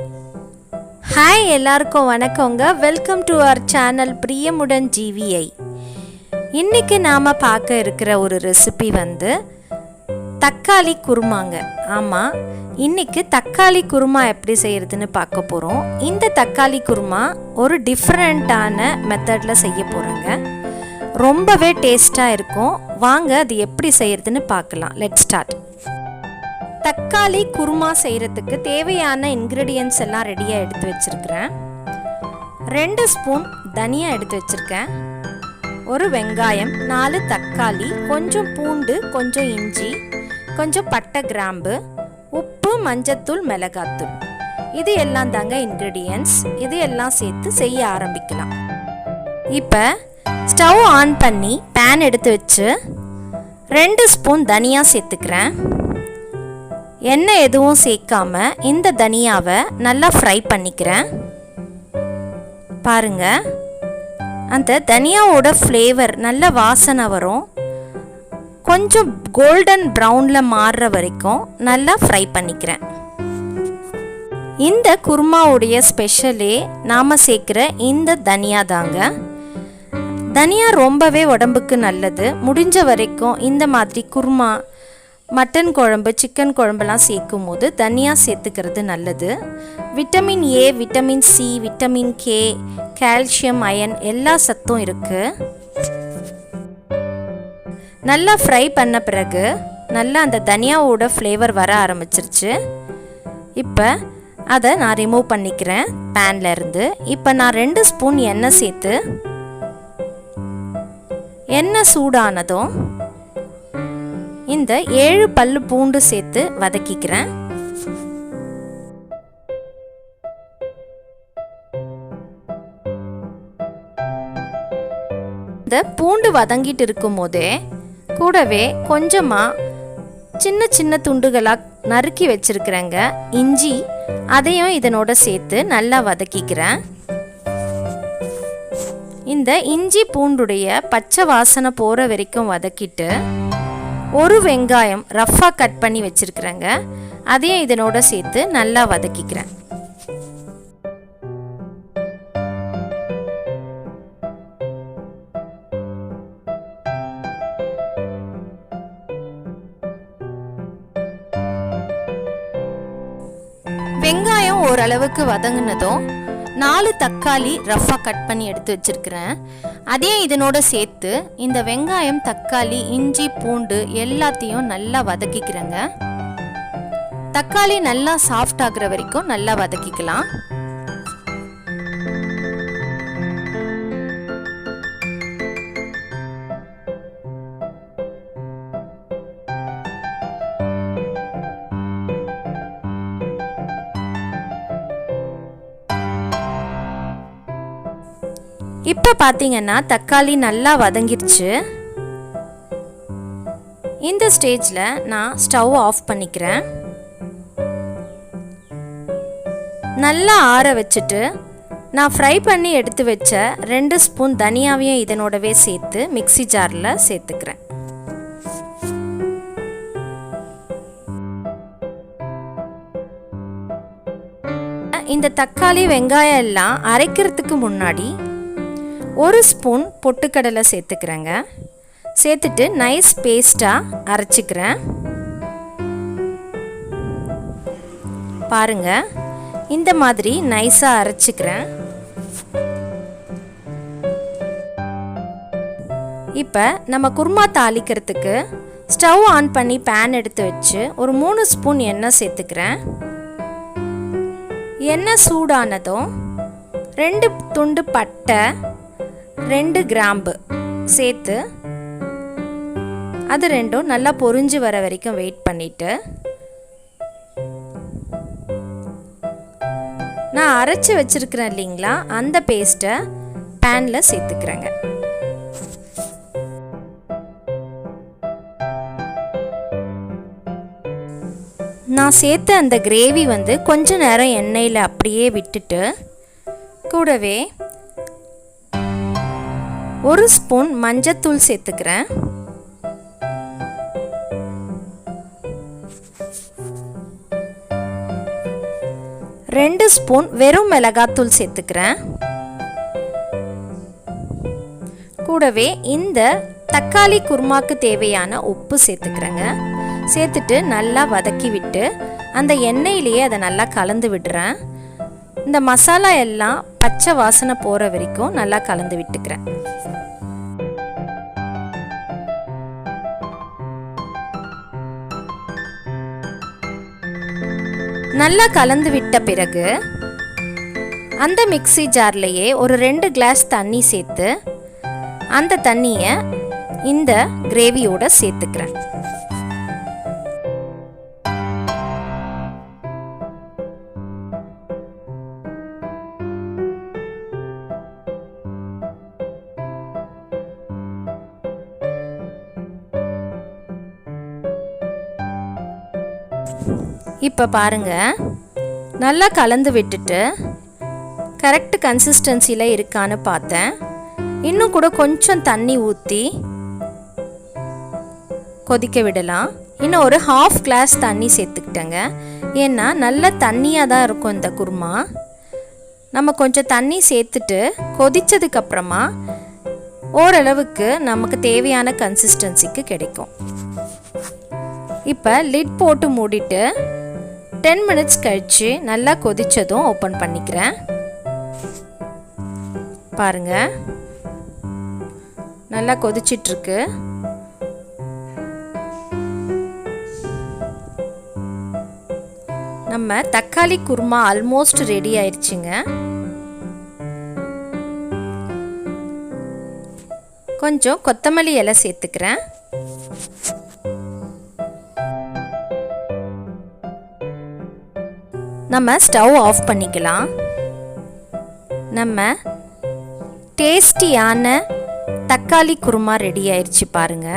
Hi எல்லாருக்கும் வணக்கங்க. Welcome to our channel Priyamudan GVI. இன்றைக்கி நாம் பார்க்க இருக்கிற ஒரு ரெசிபி வந்து தக்காளி குருமாங்க. ஆமாம், இன்றைக்கி தக்காளி குருமா எப்படி செய்கிறதுன்னு பார்க்க போகிறோம். இந்த தக்காளி குருமா ஒரு டிஃப்ரெண்ட்டான மெத்தடில் செய்ய போகிறோங்க. ரொம்பவே டேஸ்ட்டாக இருக்கும். வாங்க அது எப்படி செய்கிறதுன்னு பார்க்கலாம். Let's start. தக்காளி குருமா செய்கிறதுக்கு தேவையான இன்க்ரீடியன்ட்ஸ் எல்லாம் ரெடியாக எடுத்து வச்சுருக்கிறேன். 2 ஸ்பூன் தனியா எடுத்து வச்சுருக்கேன், ஒரு வெங்காயம், 4 தக்காளி, கொஞ்சம் பூண்டு, கொஞ்சம் இஞ்சி, கொஞ்சம் பட்டை கிராம்பு, உப்பு, மஞ்சத்தூள், மிளகாத்தூள். இது எல்லாம் தாங்க இன்க்ரீடியன்ட்ஸ். இது எல்லாம் சேர்த்து செய்ய ஆரம்பிக்கலாம். இப்போ ஸ்டவ் ஆன் பண்ணி பேன் எடுத்து வச்சு 2 ஸ்பூன் தனியா சேர்த்துக்கிறேன். எண்ணெய் எதுவும் சேர்க்காம இந்த தனியாவை நல்லா ஃப்ரை பண்ணிக்கிறேன். பாருங்க, அந்த தனியாவோட ஃப்ளேவர் நல்ல வாசனை வரும். கொஞ்சம் கோல்டன் ப்ரௌனில் மாறுற வரைக்கும் நல்லா ஃப்ரை பண்ணிக்கிறேன். இந்த குருமாவுடைய ஸ்பெஷலே நாம் சேர்க்குற இந்த தனியா தாங்க. தனியா ரொம்பவே உடம்புக்கு நல்லது. முடிஞ்ச வரைக்கும் இந்த மாதிரி குருமா, மட்டன் குழம்பு, சிக்கன் குழம்பெல்லாம் சேர்க்கும் போது தனியா சேர்த்துக்கிறது நல்லது. Vitamin A, vitamin C, vitamin K, calcium, iron எல்லா சத்தும் இருக்குது. நல்லா ஃப்ரை பண்ண பிறகு நல்லா அந்த தனியாவோட ஃப்ளேவர் வர ஆரம்பிச்சிருச்சு. இப்போ அதை நான் ரிமூவ் பண்ணிக்கிறேன் பேன்ல இருந்து. இப்போ நான் 2 ஸ்பூன் எண்ணெய் சேர்த்து, எண்ணெய் சூடானதும் இந்த 7 பல்லு பூண்டு சேர்த்து வதக்கிக்கிறேன். இந்த பூண்டு வதங்கிட்டு இருக்கும் போதே கூடவே கொஞ்சமாக சின்ன சின்ன துண்டுகளாக நறுக்கி வச்சிருக்கிறேங்க இஞ்சி, அதையும் இதனோட சேர்த்து நல்லா வதக்கிக்கிறேன். இந்த இஞ்சி பூண்டுடைய பச்சை வாசனை போகிற வரைக்கும் வதக்கிட்டு ஒரு வெங்காயம் ரஃப்பாக கட் பண்ணி வச்சுருக்கிறேங்க, அதையும் இதனோட சேர்த்து நல்லா வதக்கிக்கிறேன். வெங்காயம் ஓரளவுக்கு வதங்கினதும் 4 தக்காளி ரஃப்பாக கட் பண்ணி எடுத்து வச்சுருக்கிறேன், அதையும் இதனோட சேர்த்து இந்த வெங்காயம், தக்காளி, இஞ்சி, பூண்டு எல்லாத்தையும் நல்லா வதக்கிக்கிறேங்க. தக்காளி நல்லா சாஃப்ட் ஆகுற வரைக்கும் நல்லா வதக்கிக்கலாம். இப்போ பார்த்தீங்கன்னா தக்காளி நல்லா வதங்கிருச்சு. இந்த ஸ்டேஜில் நான் ஸ்டவ் ஆஃப் பண்ணிக்கிறேன். நல்லா ஆற வச்சுட்டு நான் ஃப்ரை பண்ணி எடுத்து வச்ச 2 ஸ்பூன் தனியாவையும் இதனோடவே சேர்த்து மிக்ஸி ஜாரில் சேர்த்துக்கிறேன். இந்த தக்காளி, வெங்காயம் எல்லாம் அரைக்கிறதுக்கு முன்னாடி 1 ஸ்பூன் பொட்டுக்கடலை சேர்த்துக்கிறேங்க. சேர்த்துட்டு நைஸ் பேஸ்ட்டாக அரைச்சிக்கிறேன். பாருங்க, இந்த மாதிரி நைஸாக அரைச்சிக்கிறேன். இப்போ நம்ம குருமா தாளிக்கிறதுக்கு ஸ்டவ் ஆன் பண்ணி பேன் எடுத்து வச்சு ஒரு 3 ஸ்பூன் எண்ணெய் சேர்த்துக்கிறேன். எண்ணெய் சூடானதும் 2 துண்டு பட்டை, 2 கிராம்பு சேர்த்து அது ரெண்டும் நல்லா பொரிஞ்சு வர வரைக்கும் வெயிட் பண்ணிட்டு நான் அரைச்சி வச்சிருக்கிறேன் இல்லைங்களா, அந்த பேஸ்ட்டை பேனில் சேர்த்துக்கிறேங்க. நான் சேர்த்த அந்த கிரேவி வந்து கொஞ்ச நேரம் எண்ணெயில் அப்படியே விட்டுட்டு கூடவே 1 ஸ்பூன் மஞ்சத்தூள் சேர்த்துக்கிறேன். 2 ஸ்பூன் வெறும் மிளகாத்தூள் சேர்த்துக்கிறேன். கூடவே இந்த தக்காளி குருமாக்கு தேவையான உப்பு சேர்த்துக்கிறேங்க. சேர்த்துட்டு நல்லா வதக்கி விட்டு அந்த எண்ணெயிலேயே அதை நல்லா கலந்து விடுறேன். இந்த மசாலா எல்லாம் பச்சை வாசனை போகிற வரைக்கும் நல்லா கலந்து விட்டுக்கிறேன். நல்லா கலந்து விட்ட பிறகு அந்த மிக்ஸி ஜார்லேயே ஒரு 2 கிளாஸ் தண்ணி சேர்த்து அந்த தண்ணியை இந்த கிரேவியோட சேர்த்துக்கிறேன். இப்போ பாருங்க, நல்லா கலந்து விட்டுட்டு கரெக்ட் கன்சிஸ்டன்சியில் இருக்கான்னு பார்த்தேன். இன்னும் கூட கொஞ்சம் தண்ணி ஊற்றி கொதிக்க விடலாம். இன்னும் ஒரு 1/2 கிளாஸ் தண்ணி சேர்த்துக்கிட்டேங்க. ஏன்னா நல்ல தண்ணியாக தான் இருக்கும் இந்த குருமா. நம்ம கொஞ்சம் தண்ணி சேர்த்துட்டு கொதித்ததுக்கப்புறமா ஓரளவுக்கு நமக்கு தேவையான கன்சிஸ்டன்சிக்கு கிடைக்கும். இப்போ லிட் போட்டு மூடிட்டு 10 மினிட்ஸ் கழித்து நல்லா கொதித்ததும் ஓப்பன் பண்ணிக்கிறேன். பாருங்கள், நல்லா கொதிச்சிட்ருக்கு. நம்ம தக்காளி குருமா ஆல்மோஸ்ட் ரெடி ஆயிடுச்சுங்க. கொஞ்சம் கொத்தமல்லி இலை சேர்த்துக்கிறேன். நம்ம ஸ்டவ் ஆஃப் பண்ணிக்கலாம். நம்ம டேஸ்டியான தக்காளி குருமா ரெடி ஆயிடுச்சு பாருங்க.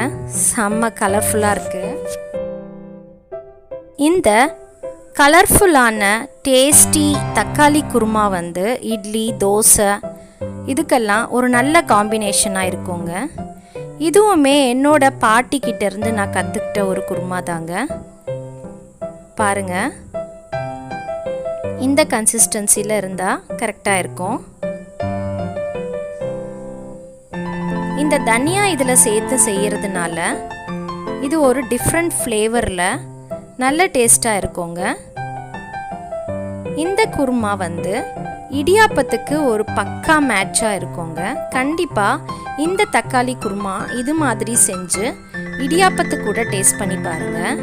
செம்ம கலர்ஃபுல்லாக இருக்குது. இந்த கலர்ஃபுல்லான டேஸ்டி தக்காளி குருமா வந்து இட்லி, தோசை இதுக்கெல்லாம் ஒரு நல்ல காம்பினேஷனாக இருக்குங்க. இதுவுமே என்னோட பாட்டிக்கிட்ட இருந்து நான் கற்றுக்கிட்ட ஒரு குருமா தாங்க. பாருங்கள், இந்த கன்சிஸ்டன்சியில் இருந்தால் கரெக்டாக இருக்கும். இந்த தனியா இதில் சேர்த்து செய்கிறதுனால இது ஒரு டிஃப்ரெண்ட் ஃப்ளேவரில் நல்ல டேஸ்ட்டாக இருக்குங்க. இந்த குருமா வந்து இடியாப்பத்துக்கு ஒரு பக்கா மேட்சாக இருக்குங்க. கண்டிப்பாக இந்த தக்காளி குருமா இது மாதிரி செஞ்சு இடியாப்பத்துக்கு கூட டேஸ்ட் பண்ணி பாருங்கள்.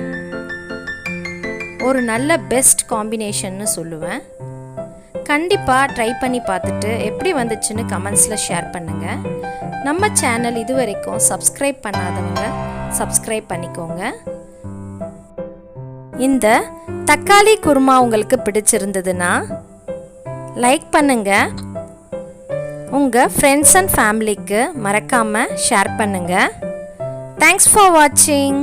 ஒரு நல்ல பெஸ்ட் காம்பினேஷன்னு சொல்லுவேன். கண்டிப்பாக ட்ரை பண்ணி பார்த்துட்டு எப்படி வந்துச்சுன்னு கமெண்ட்ஸில் ஷேர் பண்ணுங்கள். நம்ம சேனல் இது வரைக்கும் சப்ஸ்கிரைப் பண்ணாதவங்க சப்ஸ்கிரைப் பண்ணிக்கோங்க. இந்த தக்காளி குருமா உங்களுக்கு பிடிச்சிருந்ததுன்னா லைக் பண்ணுங்கள். உங்கள் ஃப்ரெண்ட்ஸ் அண்ட் ஃபேமிலிக்கு மறக்காமல் ஷேர் பண்ணுங்கள். தேங்க்ஸ் ஃபார் வாட்சிங்.